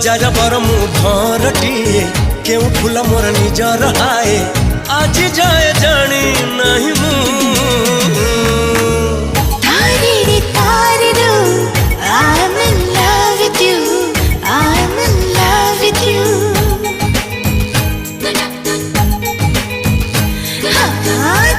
jar बर मु भरटी केउ फूल मोर निजर हाए आज जाए जानी नहीं मु तारे रे तारे रो I'm in love with you I'm in love with you हाँ